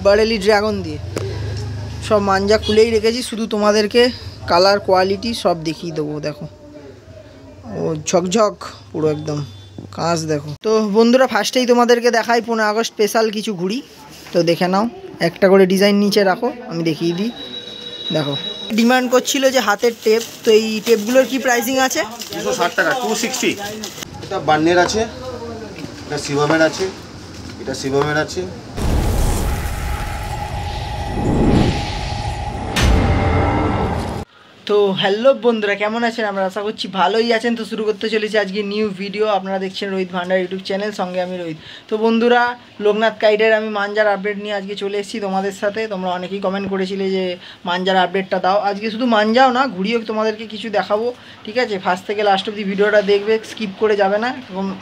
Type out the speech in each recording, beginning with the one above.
Bareilly dragon দিয়ে সব মাঞ্জা খুলেই রেখেছি, শুধু তোমাদেরকে কালার কোয়ালিটি সব দেখিয়ে দেবো। দেখো ও ঝকঝক পুরো একদম কাঁচ দেখো। তো বন্ধুরা ফার্স্টেই তোমাদেরকে দেখাই 15 আগস্ট স্পেশাল কিছু ঘুড়ি। তো দেখে নাও, একটা করে ডিজাইন নিচে রাখো, আমি দেখিয়ে দিই। দেখো ডিমান্ড করছিল যে হাতের টেপ, তো এই টেপগুলোর কি প্রাইসিং আছে? 260 টাকা, 260। এটা বান্নের আছে, এটা শিবমের আছে, এটা শিবমের আছে। তো হ্যালো বন্ধুরা, কেমন আছেন? আমরা আশা করছি ভালোই আছেন। তো শুরু করতে চলেছি আজকে নিউ ভিডিও। আপনারা দেখছেন রোহিত ভান্ডার ইউটিউব চ্যানেল, সঙ্গে আমি রোহিত। তো বন্ধুরা, লোকনাথ কাইটের আমি মাঞ্জার আপডেট নিয়ে আজকে চলে এসেছি তোমাদের সাথে। তোমরা অনেকেই কমেন্ট করেছিলে যে মাঞ্জার আপডেটটা দাও। আজকে শুধু মাঞ্জাও না, ঘুরিও তোমাদেরকে কিছু দেখাবো, ঠিক আছে? ফার্স্ট থেকে লাস্ট অবধি ভিডিওটা দেখবে, স্কিপ করে যাবে না।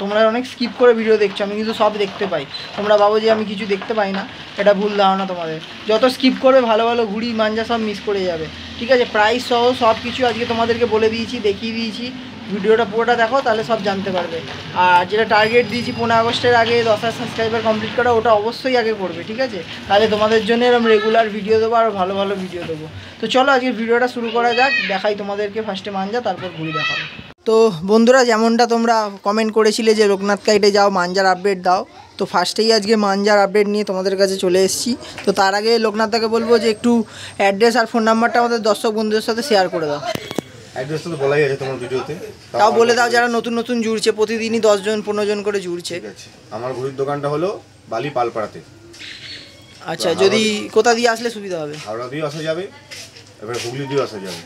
তোমরা অনেক স্কিপ করে ভিডিও দেখছো, আমি কিন্তু সব দেখতে পাই। তোমরা ভাবো যে আমি কিছু দেখতে পাই না, এটা ভুল ধারণা তোমাদের। যত স্কিপ করবে ভালো ভালো ঘুড়ি মাঞ্জা সব মিস করে যাবে, ঠিক আছে? প্রাইস সহ সব কিছু আজকে তোমাদেরকে বলে দিয়েছি, দেখিয়ে দিয়েছি। ভিডিওটা পুরোটা দেখো, তাহলে সব জানতে পারবে। আর যেটা টার্গেট দিয়েছি 15 আগস্টের আগে 10,000 সাবস্ক্রাইবার কমপ্লিট করা, ওটা অবশ্যই আগে করবে, ঠিক আছে? তাহলে তোমাদের জন্য এরকম রেগুলার ভিডিও দেবো, আর ভালো ভালো ভিডিও দেবো। তো চলো আজকে ভিডিওটা শুরু করা যাক। দেখাই তোমাদেরকে ফার্স্টে মাঞ্জা, তারপর ঘুড়ি দেখাবো। তো বন্ধুরা, যেমনটা তোমরা কমেন্ট করেছিলে যে লোকনাথ কাইটে যাও, মাঞ্জার আপডেট দাও, তো ফার্স্টেই আজকে মাঞ্জার আপডেট নিয়ে তোমাদের কাছে চলে এসেছি। তো তার আগে লোকনাথদাকে বলবো যে একটু অ্যাড্রেস আর ফোন নাম্বারটা আমাদের দর্শক বন্ধুদের সাথে শেয়ার করে দাও। অ্যাড্রেসটা তো বলাই আছে তোমার ভিডিওতে, তাও বলে দাও, যারা নতুন নতুন জুড়ছে, প্রতিদিনই 10 জন 15 জন করে জুড়ছে। ঠিক আছে, আমার ঘুড়ির দোকানটা হলো বালি পালপাড়াতে। আচ্ছা, যদি কোথা দিয়ে আসলে সুবিধা হবে? হাওড়া দিয়ে আসা যাবে, এবারে হুগলি দিয়ে আসা যাবে।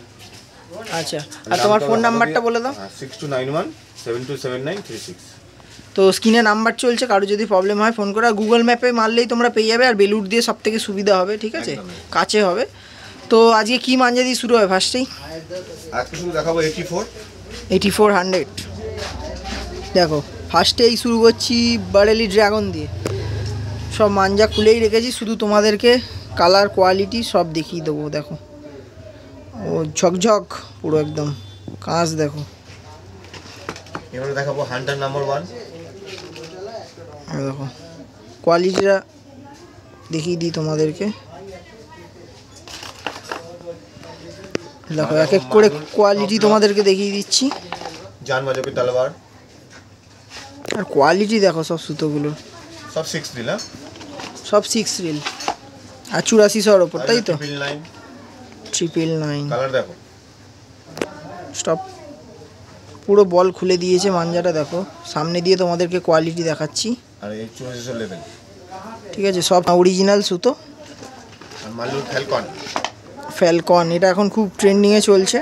আচ্ছা, আর তোমার ফোন নাম্বারটা বলে দাও। 6291727936। তো স্ক্রিনে নাম্বার চলছে, কারো যদি প্রবলেম হয় ফোন করে। আর গুগল ম্যাপে মারলেই তোমরা পেয়ে যাবে। আর বেলুড় দিয়ে সব থেকে সুবিধা হবে, ঠিক আছে? কাছে হবে। তো আজকে কি মাঞ্জা দিয়ে শুরু হয় ফার্স্টেই? আজকে শুধু দেখাবো 8400। দেখো ফার্স্টেই শুরু করছি বারেলি ড্রাগন দিয়ে। সব মাঞ্জা খুলেই রেখেছি, শুধু তোমাদেরকে কালার কোয়ালিটি সব দেখিয়ে দেবো। দেখো ও ঝকঝক পুরো একদম কাঁচ দেখো। এবারে দেখাবো হান্টার নাম্বার 1। দেখো কোয়ালিটিটা দেখিয়ে দিই তোমাদেরকে। দেখো এক এক করে কোয়ালিটি তোমাদেরকে দেখিয়ে দিচ্ছি। জান বাজাবে তলোয়ার, আর কোয়ালিটি দেখো সব সুতোগুলো, সব 6 রিল, সব 6 রিল আর 8400 ওপর, তাই তো? 999 কালার দেখো, স্টপ। পুরো বল খুলে দিয়েছে মাঞ্জাটা, দেখো সামনে দিয়ে তোমাদেরকে কোয়ালিটি দেখাচ্ছি। আর এই 8400 লেভেল, ঠিক আছে? সব অরিজিনাল সুতো। আর মাল্লুর ফ্যালকন, এটা এখন খুব ট্রেন্ডিংয়ে চলছে।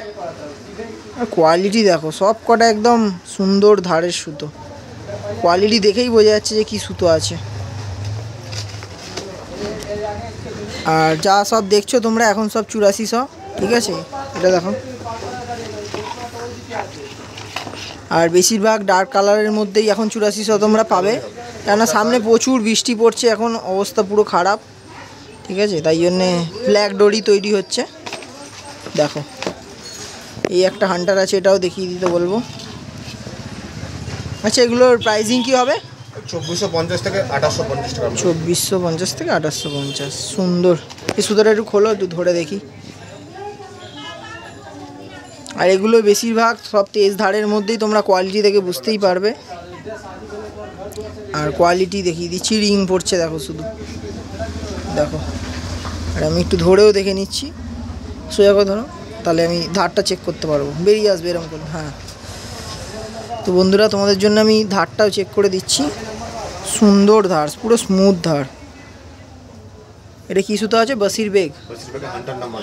আর কোয়ালিটি দেখো, সব কটা একদম সুন্দর ধারের সুতো। কোয়ালিটি দেখেই বোঝা যাচ্ছে যে কি সুতো আছে। আর যা সব দেখছো তোমরা এখন সব 8400, ঠিক আছে? এটা দেখো। আর বেশিরভাগ ডার্ক কালারের মধ্যেই এখন 8400 তোমরা পাবে, কেননা সামনে প্রচুর বৃষ্টি পড়ছে, এখন অবস্থা পুরো খারাপ, ঠিক আছে? তাই জন্যে ব্ল্যাক ডোরি তৈরি হচ্ছে। দেখো এই একটা হান্টার আছে, এটাও দেখিয়ে দিতে বলবো। আচ্ছা, এগুলোর প্রাইসিং কি হবে? 2450 থেকে 2850 টাকা। 2450 থেকে 2850। সুন্দর। এই সুতোটা একটু খোলো, একটু ধরে দেখি। আর এগুলো বেশিরভাগ সব তেজ ধারের মধ্যেই, তোমরা কোয়ালিটি দেখে বুঝতেই পারবে। আর কোয়ালিটি দেখিয়ে দিচ্ছি, রিং পড়ছে দেখো শুধু, দেখো। আর আমি একটু ধরেও দেখে নিচ্ছি, সোজা করে ধরো, তাহলে আমি ধারটা চেক করতে পারবো, বেরিয়ে আসবে এরকম করে। হ্যাঁ, তো বন্ধুরা তোমাদের জন্য আমি ধারটাও চেক করে দিচ্ছি। সুন্দর ধার, পুরো স্মুথ ধার। এটা কি সুতো আছে? বাসির বেগ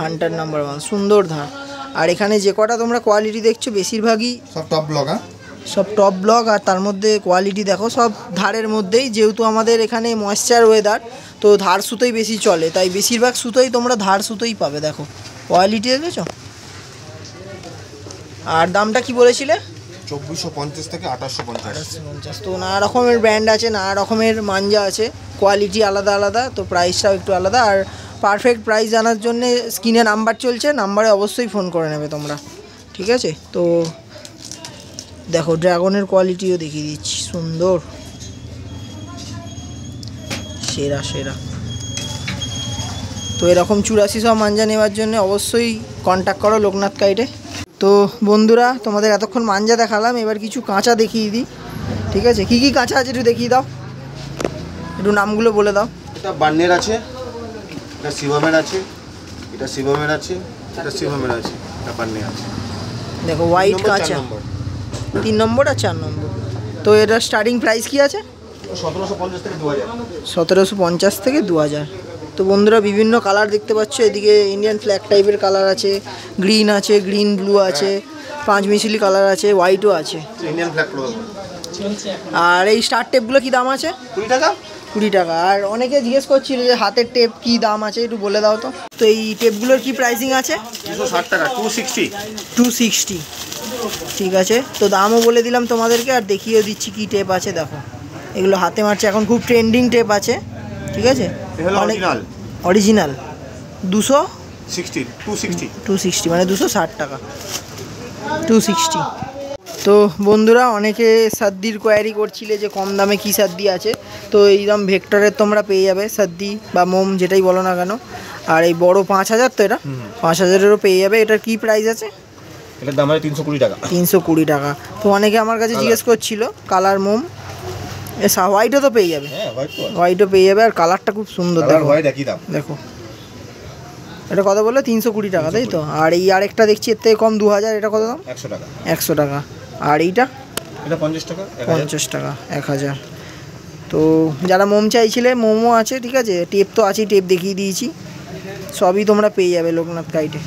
হান্টার নাম্বার 1। সুন্দর ধার। আর এখানে যে কটা তোমরা কোয়ালিটি দেখছো বেশিরভাগই সব টপ ব্লক, সব টপ ব্লক। আর তার মধ্যে কোয়ালিটি দেখো সব ধারের মধ্যেই, যেহেতু আমাদের এখানে ময়েশ্চার ওয়েদার, তো ধার সুতোই বেশি চলে, তাই বেশিরভাগ সুতোই তোমরা ধার সুতোই পাবে। দেখো কোয়ালিটি দেখেছো। আর দামটা কি বলেছিলে? 2450 থেকে 2850। তো নানা রকমের ব্র্যান্ড আছে, নানা রকমের মাঞ্জা আছে, কোয়ালিটি আলাদা আলাদা, তো প্রাইসটাও একটু আলাদা। আর পারফেক্ট প্রাইস জানার জন্যে স্ক্রিনে নাম্বার চলছে, নাম্বারে অবশ্যই ফোন করে নেবে তোমরা, ঠিক আছে? তো দেখো ড্রাগনের কোয়ালিটিও দেখিয়ে দিচ্ছি, সুন্দর, সেরা সেরা। তো এরকম 84 মাঞ্জা নেওয়ার জন্য অবশ্যই কন্ট্যাক্ট করো লোকনাথ কাইটে। তো বন্ধুরা তোমাদের এতক্ষণ মাঞ্জা দেখালাম, এবার কিছু কাঁচা দেখিয়ে দিই। ঠিক আছে, কী কী কাঁচা আছে একটু দেখিয়ে দাও, একটু নামগুলো বলে দাও। এটা বান্নের আছে, এটা শিবমের আছে, এটা শিবমের আছে, এটা শিবমের আছে, এটা বান্নের আছে। দেখো হোয়াইট কাঁচা 3 নম্বর আর 4 নম্বর। তো এটার স্টার্টিং প্রাইস কি আছে? 1750 থেকে 2000। 1750 থেকে 2000। তো বন্ধুরা বিভিন্ন কালার দেখতে পাচ্ছ, এদিকে ইন্ডিয়ান ফ্ল্যাগ টাইপের কালার আছে, গ্রিন আছে, গ্রিন ব্লু আছে, 5 মিশিলি কালার আছে, হোয়াইটও আছে। Indian flag pro. আর এই স্টার টেপগুলো কি দাম আছে? 20 টাকা। 20 টাকা। আর অনেকে জিজ্ঞেস করছিল যে হাতের টেপ কি দাম আছে, একটু বলে দাও তো। তো এই টেপগুলোর কি প্রাইসিং আছে? 260 টাকা, 260। 260। ঠিক আছে, তো দামও বলে দিলাম তোমাদেরকে, আর দেখিয়ে দিচ্ছি কি টেপ আছে। দেখো এগুলো হাতে মারছে, এখন খুব ট্রেন্ডিং টেপ আছে। ঠিক আছে, অরিজিনাল 260 মানে 260 টাকা, 260। তো বন্ধুরা অনেকে সাদ্দির কোয়ারি করছিলে যে কম দামে কী সাদ্দি আছে, তো এইরকম ভেক্টরের তোমরা পেয়ে যাবে সাদ্দি বা মোম যেটাই বলো না কেন। আর এই বড় 5000, তো এটা 5000-এরও পেয়ে যাবে। এটার কি প্রাইস আছে? এটার দাম আছে 320 টাকা। 320 টাকা। তো অনেকে আমার কাছে জিজ্ঞেস করছিল কালার মোম, হোয়াইটও তো পেয়ে যাবে। হোয়াইটও পেয়ে যাবে, আর কালারটা খুব সুন্দর। দেখো এটা কত বললো? 320 টাকা, তাই তো? আর এই আরেকটা দেখছি এর থেকে কম 2000, এটা কত দাম? 100 টাকা। 100 টাকা। আর এইটা? এটা 50 টাকা। 50 টাকা, 1000। তো যারা মোম চাইছিলে মোমও আছে। ঠিক আছে, টেপ তো আছেই, টেপ দেখিয়ে দিয়েছি, সবই তোমরা পেয়ে যাবে লোকনাথ কাইটে।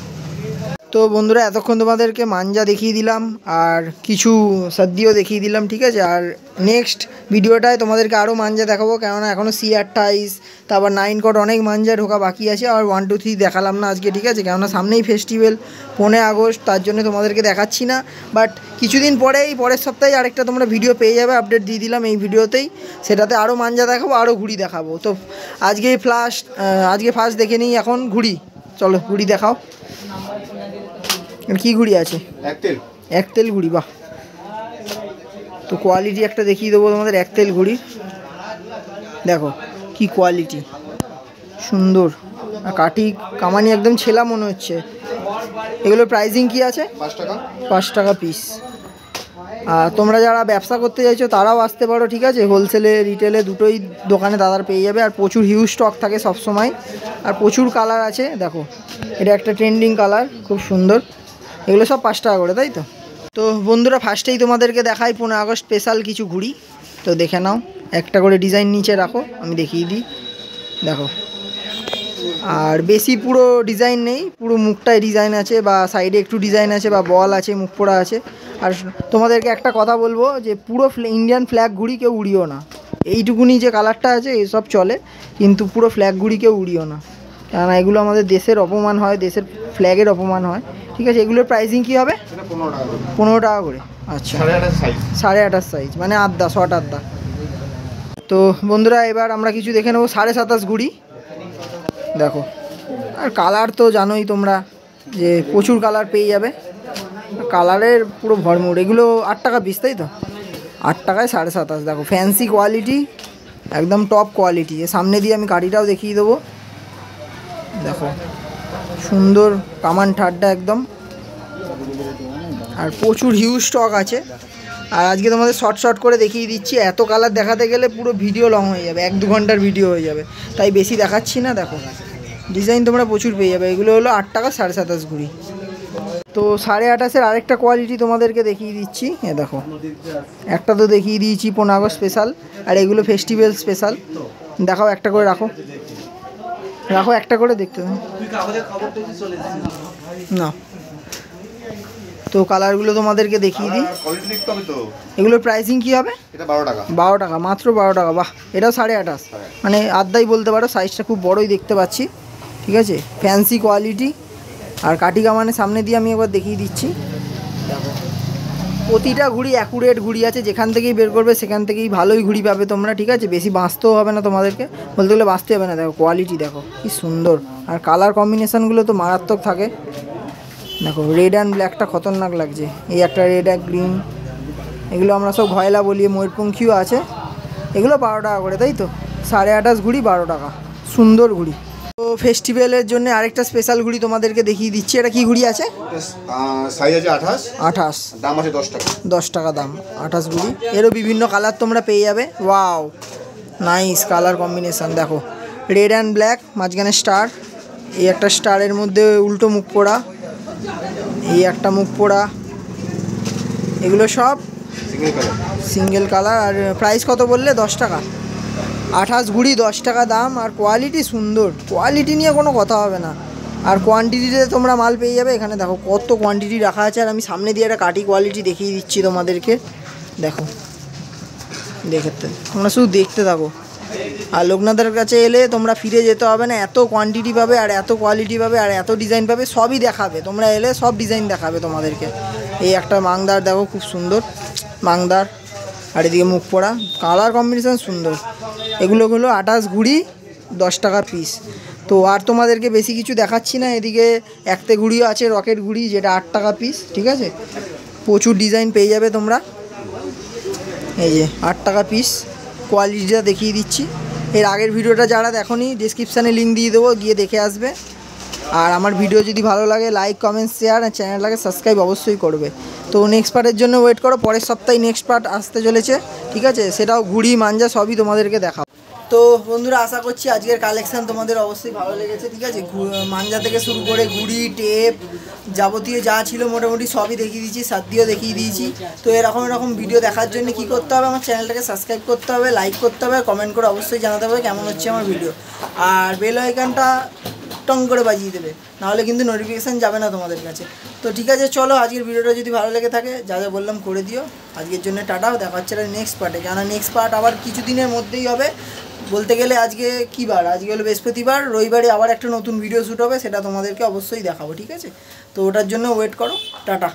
তো বন্ধুরা এতক্ষণ তোমাদেরকে মাঞ্জা দেখিয়ে দিলাম আর কিছু সাদ্দিও দেখিয়ে দিলাম। ঠিক আছে, আর নেক্সট ভিডিওটায় তোমাদেরকে আরও মাঞ্জা দেখাবো, কেননা এখনও C28 তারপর 9 কট অনেক মাঞ্জা ঢোকা বাকি আছে। আর 1 2 3 দেখালাম না আজকে। ঠিক আছে, কেননা সামনেই ফেস্টিভ্যাল 15 আগস্ট, তার জন্য তোমাদেরকে দেখাচ্ছি না। বাট কিছুদিন পরেই, পরের সপ্তাহে আরেকটা তোমরা ভিডিও পেয়ে যাবে, আপডেট দিয়ে দিলাম এই ভিডিওতেই। সেটাতে আরও মাঞ্জা দেখাবো, আরও ঘুড়ি দেখাবো। তো আজকে ফার্স্ট দেখে নিই এখন ঘুড়ি। চলো ঘুড়ি দেখাও। কি ঘুড়ি আছে? একতেল ঘুড়ি। বাহ, তো কোয়ালিটি একটা দেখিয়ে দেবো তোমাদের একতেল ঘুড়ি। দেখো কি কোয়ালিটি, সুন্দর। আর কাঠি কামানি একদম ছেলা মনে হচ্ছে। এগুলোর প্রাইসিং কি আছে? 5 টাকা পিস। আর তোমরা যারা ব্যবসা করতে চাইছো তারাও আসতে পারো। ঠিক আছে, হোলসেলে রিটেলে দুটোই দোকানে দাদার পেয়ে যাবে। আর প্রচুর হিউজ স্টক থাকে সবসময়, আর প্রচুর কালার আছে। দেখো এটা একটা ট্রেন্ডিং কালার, খুব সুন্দর। এগুলো সব 5 টাকা করে, তাই তো? তো বন্ধুরা ফার্স্টেই তোমাদেরকে দেখাই 15 আগস্ট স্পেশাল কিছু ঘুড়ি। তো দেখে নাও, একটা করে ডিজাইন নিচে রাখো, আমি দেখিয়ে দিই। দেখো, আর বেশি পুরো ডিজাইন নেই, পুরো মুখটায় ডিজাইন আছে, বা সাইডে একটু ডিজাইন আছে, বা বল আছে, মুখ পোড়া আছে। আর তোমাদেরকে একটা কথা বলবো যে পুরো ইন্ডিয়ান ফ্ল্যাগ ঘুড়ি কেউ উড়িও না। এইটুকুনি যে কালারটা আছে এসব চলে, কিন্তু পুরো ফ্ল্যাগ ঘুড়ি কেউ উড়িও না, কেননা এগুলো আমাদের দেশের অপমান হয়, দেশের ফ্ল্যাগের অপমান হয়। ঠিক আছে, এগুলোর প্রাইসিং কী হবে? 15 টাকা করে। আচ্ছা, 28.5 সাইজ, মানে আদ্দা, শর্ট আদ্দা। তো বন্ধুরা এবার আমরা কিছু দেখে নেবো 27.5 ঘুড়ি। দেখো, আর কালার তো জানোই তোমরা যে প্রচুর কালার পেয়ে যাবে, কালারের পুরো ভরমুর। এগুলো 8 টাকা পিস, তাই তো? 8 টাকায় 27.5। দেখো ফ্যান্সি কোয়ালিটি, একদম টপ কোয়ালিটি। সামনে দিয়ে আমি গাড়িটাও দেখিয়ে দেবো। দেখো সুন্দর কামান ঠাড্ডা একদম, আর প্রচুর হিউজ স্টক আছে। আর আজকে তোমাদের শর্ট করে দেখিয়ে দিচ্ছি, এত কালার দেখাতে গেলে পুরো ভিডিও লং হয়ে যাবে, 1-2 ঘন্টার ভিডিও হয়ে যাবে, তাই বেশি দেখাচ্ছি না। দেখো ডিজাইন তোমরা প্রচুর পেয়ে যাবে। এগুলো হলো 8 টাকা 27.5 ঘুড়ি। তো 28.5-এর আরেকটা কোয়ালিটি তোমাদেরকে দেখিয়ে দিচ্ছি। এ দেখো, একটা তো দেখিয়ে দিয়েছি 15 আগস্ট স্পেশাল, আর এগুলো ফেস্টিভ্যাল স্পেশাল। দেখাও, একটা করে রাখো, একটা করে দেখতে না। তো কালারগুলো তোমাদেরকে দেখিয়ে দিই। এগুলোর প্রাইসিং কী হবে? এটা 12 টাকা। 12 টাকা, মাত্র 12 টাকা। বাহ, এটাও 28.5, মানে আদ্দাই বলতে পারো। সাইজটা খুব বড়ই দেখতে পাচ্ছি। ঠিক আছে, ফ্যান্সি কোয়ালিটি। আর কাঠি কামানের সামনে দিয়ে আমি একবার দেখিয়ে দিচ্ছি। দেখো প্রতিটা ঘুড়ি অ্যাকুরেট ঘুড়ি আছে, যেখান থেকেই বের করবে সেখান থেকেই ভালোই ঘুড়ি পাবে তোমরা। ঠিক আছে, বেশি বাঁচতেও হবে না তোমাদেরকে, বলতে গেলে বাঁচতে হবে না। দেখো কোয়ালিটি দেখো কি সুন্দর, আর কালার কম্বিনেশানগুলো তো মারাত্মক থাকে। দেখো রেড অ্যান্ড ব্ল্যাকটা খতরনাক লাগছে, এই একটা রেড আর গ্রিন। এগুলো আমরা সব ঘয়লা বলি, ময়ূরপঙ্খীও আছে। এগুলো 12 টাকা করে, তাই তো? 28.5 ঘুড়ি 12 টাকা, সুন্দর ঘুড়ি। তো ফেস্টিভ্যালের জন্য আরেকটা স্পেশাল ঘুড়ি তোমাদেরকে দেখিয়ে দিচ্ছি। এটা কি ঘুড়ি আছে? সাইজ আছে 28, 28, দাম আছে 10 টাকা। 10 টাকা দাম 28 ঘুড়ি। এরও বিভিন্ন কালার তোমরা পেয়ে যাবে। Wow, nice colour combination. দেখো রেড অ্যান্ড ব্ল্যাক, মাঝখানে স্টার, এই একটা স্টারের মধ্যে উল্টো মুখ পোড়া, এই একটা মুখ পোড়া, এগুলো সব সিঙ্গেল কালার। আর প্রাইস কত বললে? 10 টাকা। 28 ঘুড়ি 10 টাকা দাম। আর কোয়ালিটি সুন্দর, কোয়ালিটি নিয়ে কোনো কথা হবে না। আর কোয়ান্টিটিতে তোমরা মাল পেয়ে যাবে। এখানে দেখো কত কোয়ান্টিটি রাখা আছে। আর আমি সামনে দিয়ে একটা কাটি কোয়ালিটি দেখিয়ে দিচ্ছি তোমাদেরকে। দেখো, দেখতে তোমরা শুধু দেখতে থাকো। আর লোকনাথের কাছে এলে তোমরা ফিরে যেতে হবে না, এত কোয়ান্টিটি পাবে আর এত কোয়ালিটি পাবে আর এত ডিজাইন পাবে, সবই দেখাবে। তোমরা এলে সব ডিজাইন দেখাবে তোমাদেরকে। এই একটা মাংদার দেখো, খুব সুন্দর মাংদার। আর এদিকে মুখ পোড়া, কালার কম্বিনেশান সুন্দর। এগুলো হলো 28 ঘুড়ি 10 টাকা পিস। তো আর তোমাদেরকে বেশি কিছু দেখাচ্ছি না। এদিকে একতে ঘুড়িও আছে, রকেট ঘুড়ি, যেটা 8 টাকা পিস। ঠিক আছে, প্রচুর ডিজাইন পেয়ে যাবে তোমরা। এই যে 8 টাকা পিস, কোয়ালিটিটা দেখিয়ে দিচ্ছি। এর আগের ভিডিওটা যারা দেখোনি, ডিসক্রিপশানে লিঙ্ক দিয়ে দেবো, গিয়ে দেখে আসবে। আর আমার ভিডিও যদি ভালো লাগে লাইক, কমেন্ট, শেয়ার, আর চ্যানেলটাকে সাবস্ক্রাইব অবশ্যই করবে। তো নেক্সট পার্টের জন্য ওয়েট করো, পরের সপ্তাহে নেক্সট পার্ট আসতে চলেছে। ঠিক আছে, সেটাও ঘুড়ি মাঞ্জা সবই তোমাদেরকে দেখাবো। তো বন্ধুরা, আশা করছি আজকের কালেকশান তোমাদের অবশ্যই ভালো লেগেছে। ঠিক আছে, মাঞ্জা থেকে শুরু করে ঘুড়ি, টেপ, যাবতীয় যা ছিল মোটামুটি সবই দেখিয়ে দিয়েছি, সাদিও দেখিয়ে দিয়েছি। তো এরকম ভিডিও দেখার জন্য কী করতে হবে? আমার চ্যানেলটাকে সাবস্ক্রাইব করতে হবে, লাইক করতে হবে, কমেন্ট করে অবশ্যই জানাতে হবে কেমন হচ্ছে আমার ভিডিও। আর বেল আইকনটা টং করে বাজিয়ে দেবে, নাহলে কিন্তু নোটিফিকেশান যাবে না তোমাদের কাছে। তো ঠিক আছে, চলো আজকের ভিডিওটা যদি ভালো লেগে থাকে যা যা বললাম করে দিও। আজকের জন্য টাটা, দেখা হচ্ছে নেক্সট পার্টে। কেন নেক্সট পার্ট আবার কিছুদিনের মধ্যেই হবে। বলতে গেলে আজকে কী বার? আজকে হলো বৃহস্পতিবার, রবিবারে আবার একটা নতুন ভিডিও শ্যুট হবে, সেটা তোমাদেরকে অবশ্যই দেখাবো। ঠিক আছে, তো ওটার জন্য ওয়েট করো। টাটা।